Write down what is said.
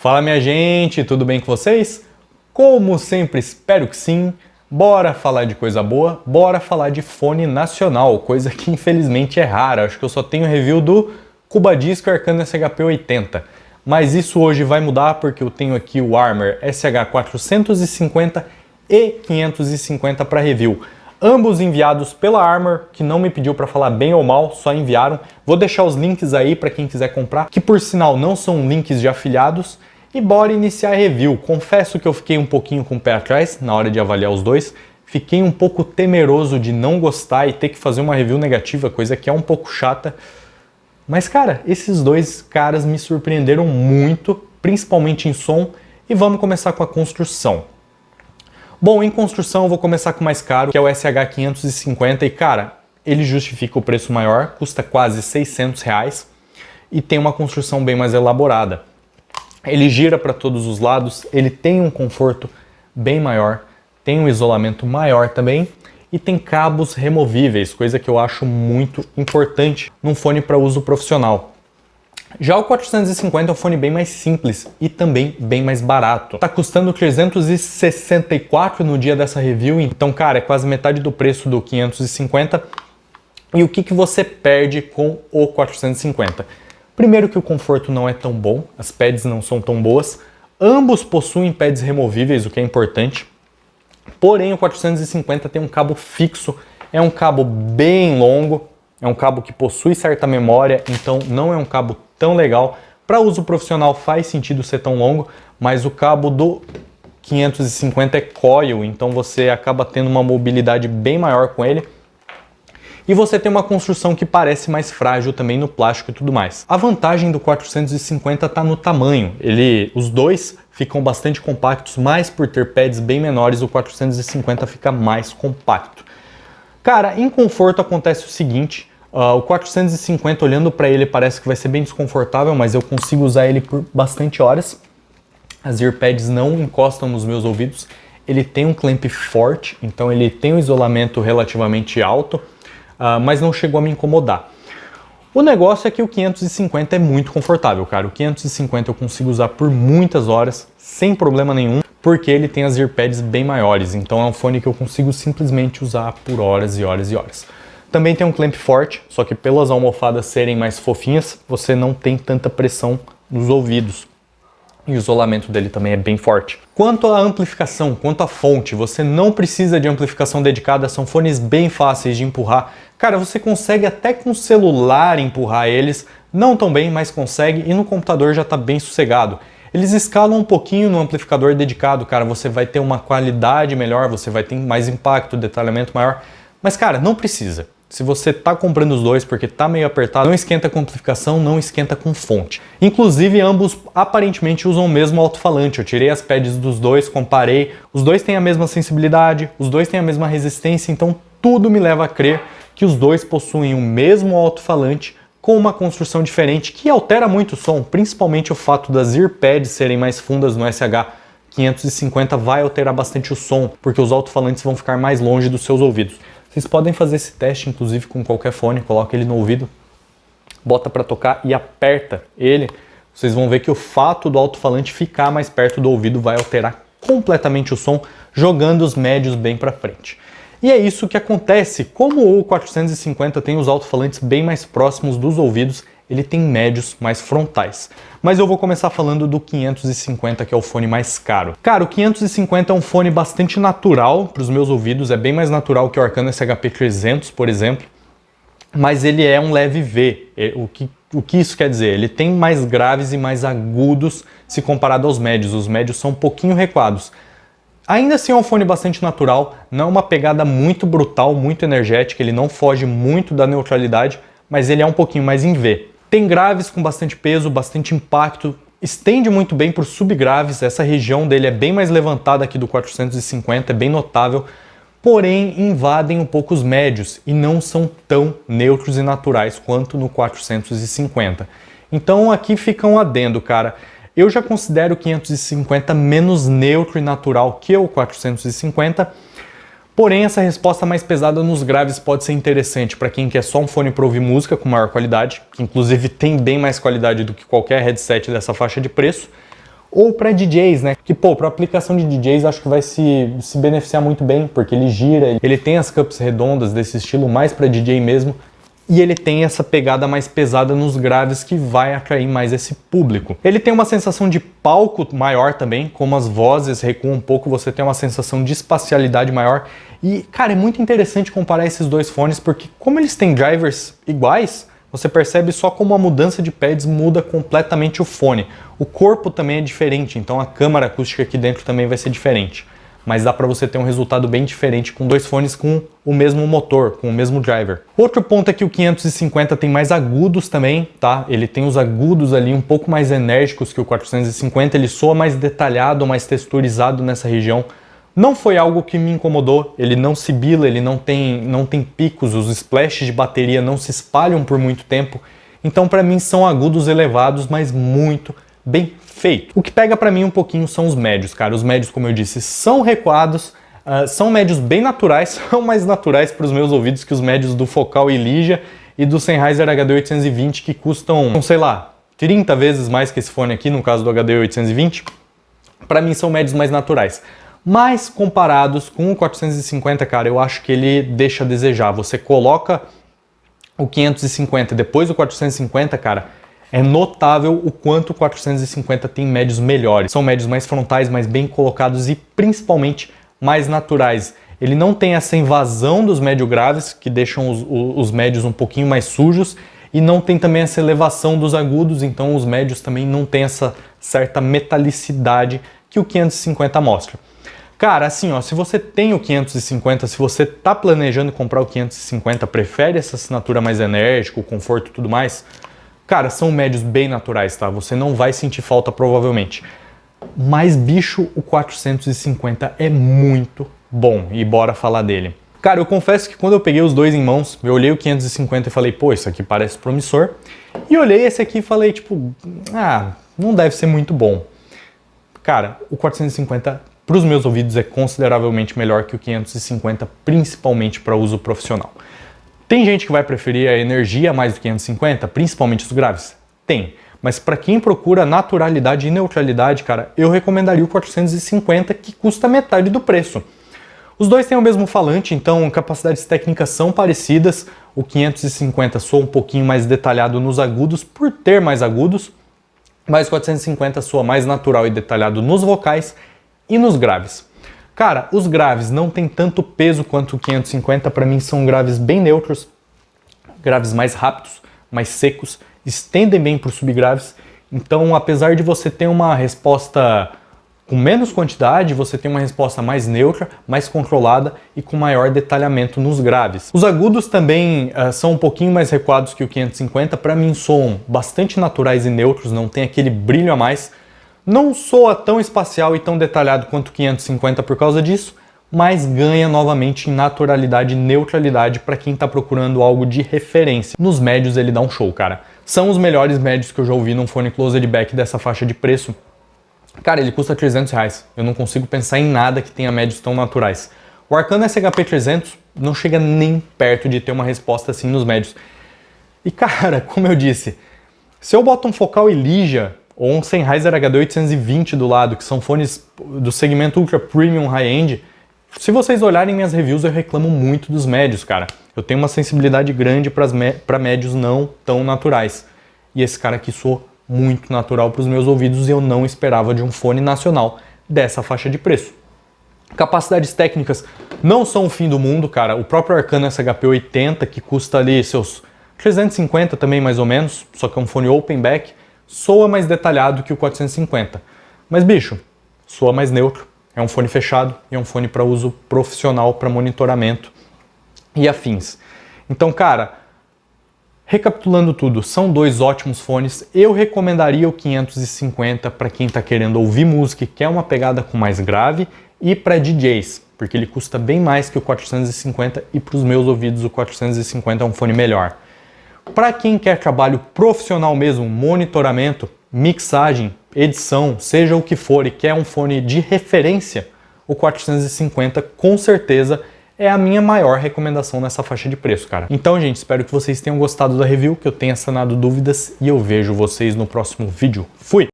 Fala minha gente, tudo bem com vocês? Como sempre, espero que sim. Bora falar de coisa boa, bora falar de fone nacional, coisa que infelizmente é rara. Acho que eu só tenho review do Cubadisco Arcano SHP80. Mas isso hoje vai mudar porque eu tenho aqui o Armor SH450 e 550 para review. Ambos enviados pela Armor, que não me pediu para falar bem ou mal, só enviaram. Vou deixar os links aí para quem quiser comprar, que por sinal não são links de afiliados. E bora iniciar a review. Confesso que eu fiquei um pouquinho com o pé atrás na hora de avaliar os dois. Fiquei um pouco temeroso de não gostar e ter que fazer uma review negativa, coisa que é um pouco chata. Mas cara, esses dois caras me surpreenderam muito, principalmente em som. E vamos começar com a construção. Bom, em construção eu vou começar com o mais caro, que é o SH550, e cara, ele justifica o preço maior, custa quase R$600 e tem uma construção bem mais elaborada. Ele gira para todos os lados, ele tem um conforto bem maior, tem um isolamento maior também e tem cabos removíveis, coisa que eu acho muito importante num fone para uso profissional. Já o 450 é um fone bem mais simples e também bem mais barato. Tá custando R$364 no dia dessa review, então cara, é quase metade do preço do 550. E o que você perde com o 450? Primeiro que o conforto não é tão bom, as pads não são tão boas. Ambos possuem pads removíveis, o que é importante. Porém o 450 tem um cabo fixo, é um cabo bem longo, é um cabo que possui certa memória, então não é um cabo tão legal. Para uso profissional faz sentido ser tão longo, mas o cabo do 550 é coil, então você acaba tendo uma mobilidade bem maior com ele. E você tem uma construção que parece mais frágil também no plástico e tudo mais. A vantagem do 450 está no tamanho. Os dois ficam bastante compactos, mas por ter pads bem menores, o 450 fica mais compacto. Cara, em conforto acontece o seguinte. O 450, olhando para ele, parece que vai ser bem desconfortável, mas eu consigo usar ele por bastante horas. As earpads não encostam nos meus ouvidos. Ele tem um clamp forte, então ele tem um isolamento relativamente alto, mas não chegou a me incomodar. O negócio é que o 550 é muito confortável, cara. O 550 eu consigo usar por muitas horas, sem problema nenhum, porque ele tem as earpads bem maiores. Então é um fone que eu consigo simplesmente usar por horas e horas e horas. Também tem um clamp forte, só que pelas almofadas serem mais fofinhas, você não tem tanta pressão nos ouvidos. E o isolamento dele também é bem forte. Quanto à amplificação, quanto à fonte, você não precisa de amplificação dedicada, são fones bem fáceis de empurrar. Cara, você consegue até com o celular empurrar eles, não tão bem, mas consegue, e no computador já está bem sossegado. Eles escalam um pouquinho no amplificador dedicado, cara, você vai ter uma qualidade melhor, você vai ter mais impacto, detalhamento maior, mas cara, não precisa. Se você está comprando os dois porque está meio apertado, não esquenta com amplificação, não esquenta com fonte. Inclusive, ambos aparentemente usam o mesmo alto-falante. Eu tirei as pads dos dois, comparei. Os dois têm a mesma sensibilidade, os dois têm a mesma resistência, então tudo me leva a crer que os dois possuem o mesmo alto-falante com uma construção diferente que altera muito o som, principalmente o fato das earpads serem mais fundas no SH550 vai alterar bastante o som, porque os alto-falantes vão ficar mais longe dos seus ouvidos. Vocês podem fazer esse teste, inclusive, com qualquer fone, coloca ele no ouvido, bota para tocar e aperta ele. Vocês vão ver que o fato do alto-falante ficar mais perto do ouvido vai alterar completamente o som, jogando os médios bem para frente. E é isso que acontece. Como o 450 tem os alto-falantes bem mais próximos dos ouvidos, ele tem médios mais frontais. Mas eu vou começar falando do 550, que é o fone mais caro. Cara, o 550 é um fone bastante natural para os meus ouvidos, é bem mais natural que o Arcano SHP300, por exemplo, mas ele é um leve V. O que isso quer dizer? Ele tem mais graves e mais agudos se comparado aos médios. Os médios são um pouquinho recuados. Ainda assim é um fone bastante natural, não é uma pegada muito brutal, muito energética, ele não foge muito da neutralidade, mas ele é um pouquinho mais em V. Tem graves com bastante peso, bastante impacto, estende muito bem por subgraves, essa região dele é bem mais levantada aqui do 450, é bem notável, porém invadem um pouco os médios e não são tão neutros e naturais quanto no 450. Então aqui fica um adendo, cara. Eu já considero o 550 menos neutro e natural que o 450, Porém, essa resposta mais pesada nos graves pode ser interessante para quem quer só um fone para ouvir música com maior qualidade, que inclusive tem bem mais qualidade do que qualquer headset dessa faixa de preço, ou para DJs, né? Que, pô, para aplicação de DJs acho que vai se beneficiar muito bem, porque ele gira, ele tem as cups redondas desse estilo mais para DJ mesmo, e ele tem essa pegada mais pesada nos graves que vai atrair mais esse público. Ele tem uma sensação de palco maior também, como as vozes recuam um pouco, você tem uma sensação de espacialidade maior. E, cara, é muito interessante comparar esses dois fones, porque como eles têm drivers iguais, você percebe só como a mudança de pads muda completamente o fone. O corpo também é diferente, então a câmara acústica aqui dentro também vai ser diferente. Mas dá para você ter um resultado bem diferente com dois fones com o mesmo motor, com o mesmo driver. Outro ponto é que o 550 tem mais agudos também, tá? Ele tem os agudos ali um pouco mais enérgicos que o 450, ele soa mais detalhado, mais texturizado nessa região. Não foi algo que me incomodou, ele não sibila, ele não tem picos, os splashes de bateria não se espalham por muito tempo. Então para mim são agudos elevados, mas muito bem feito. O que pega pra mim um pouquinho são os médios, cara. Os médios, como eu disse, são recuados, são médios bem naturais, são mais naturais para os meus ouvidos que os médios do Focal Elysia e do Sennheiser HD820, que custam, sei lá, 30 vezes mais que esse fone aqui, no caso do HD820. Para mim são médios mais naturais. Mas comparados com o 450, cara, eu acho que ele deixa a desejar. Você coloca o 550 e depois o 450, cara, é notável o quanto o 450 tem médios melhores. São médios mais frontais, mais bem colocados e principalmente mais naturais. Ele não tem essa invasão dos médio graves, que deixam os médios um pouquinho mais sujos, e não tem também essa elevação dos agudos, então os médios também não tem essa certa metalicidade que o 550 mostra. Cara, assim, ó, se você tem o 550, se você tá planejando comprar o 550, prefere essa assinatura mais enérgica, o conforto e tudo mais, cara, são médios bem naturais, tá? Você não vai sentir falta provavelmente. Mas, bicho, o 450 é muito bom e bora falar dele. Cara, eu confesso que quando eu peguei os dois em mãos, eu olhei o 550 e falei, pô, isso aqui parece promissor. E olhei esse aqui e falei, tipo, não deve ser muito bom. Cara, o 450, para os meus ouvidos, é consideravelmente melhor que o 550, principalmente para uso profissional. Tem gente que vai preferir a energia mais do 550, principalmente os graves? Tem. Mas para quem procura naturalidade e neutralidade, cara, eu recomendaria o 450, que custa metade do preço. Os dois têm o mesmo falante, então capacidades técnicas são parecidas. O 550 soa um pouquinho mais detalhado nos agudos, por ter mais agudos, mas o 450 soa mais natural e detalhado nos vocais e nos graves. Cara, os graves não tem tanto peso quanto o 550, para mim são graves bem neutros, graves mais rápidos, mais secos, estendem bem para os subgraves, então apesar de você ter uma resposta com menos quantidade, você tem uma resposta mais neutra, mais controlada e com maior detalhamento nos graves. Os agudos também são um pouquinho mais recuados que o 550, para mim soam bastante naturais e neutros, não tem aquele brilho a mais. Não soa tão espacial e tão detalhado quanto o 550 por causa disso, mas ganha novamente em naturalidade e neutralidade para quem está procurando algo de referência. Nos médios ele dá um show, cara. São os melhores médios que eu já ouvi num fone closed back dessa faixa de preço. Cara, ele custa R$300. Eu não consigo pensar em nada que tenha médios tão naturais. O Arcano SHP300 não chega nem perto de ter uma resposta assim nos médios. E cara, como eu disse, se eu boto um Focal Elysia ou um Sennheiser HD820 do lado, que são fones do segmento Ultra Premium High-End, se vocês olharem minhas reviews, eu reclamo muito dos médios, cara. Eu tenho uma sensibilidade grande para médios não tão naturais. E esse cara aqui soa muito natural para os meus ouvidos e eu não esperava de um fone nacional dessa faixa de preço. Capacidades técnicas não são o fim do mundo, cara. O próprio Arcano SHP80, que custa ali seus 350 também mais ou menos, só que é um fone open back, soa mais detalhado que o 450. Mas, bicho, soa mais neutro, é um fone fechado e é um fone para uso profissional, para monitoramento e afins. Então, cara, recapitulando tudo, são dois ótimos fones. Eu recomendaria o 550 para quem está querendo ouvir música e quer uma pegada com mais grave, e para DJs, porque ele custa bem mais que o 450 e para os meus ouvidos o 450 é um fone melhor. Para quem quer trabalho profissional mesmo, monitoramento, mixagem, edição, seja o que for, e quer um fone de referência, o 450 com certeza é a minha maior recomendação nessa faixa de preço, cara. Então, gente, espero que vocês tenham gostado da review, que eu tenha sanado dúvidas e eu vejo vocês no próximo vídeo. Fui!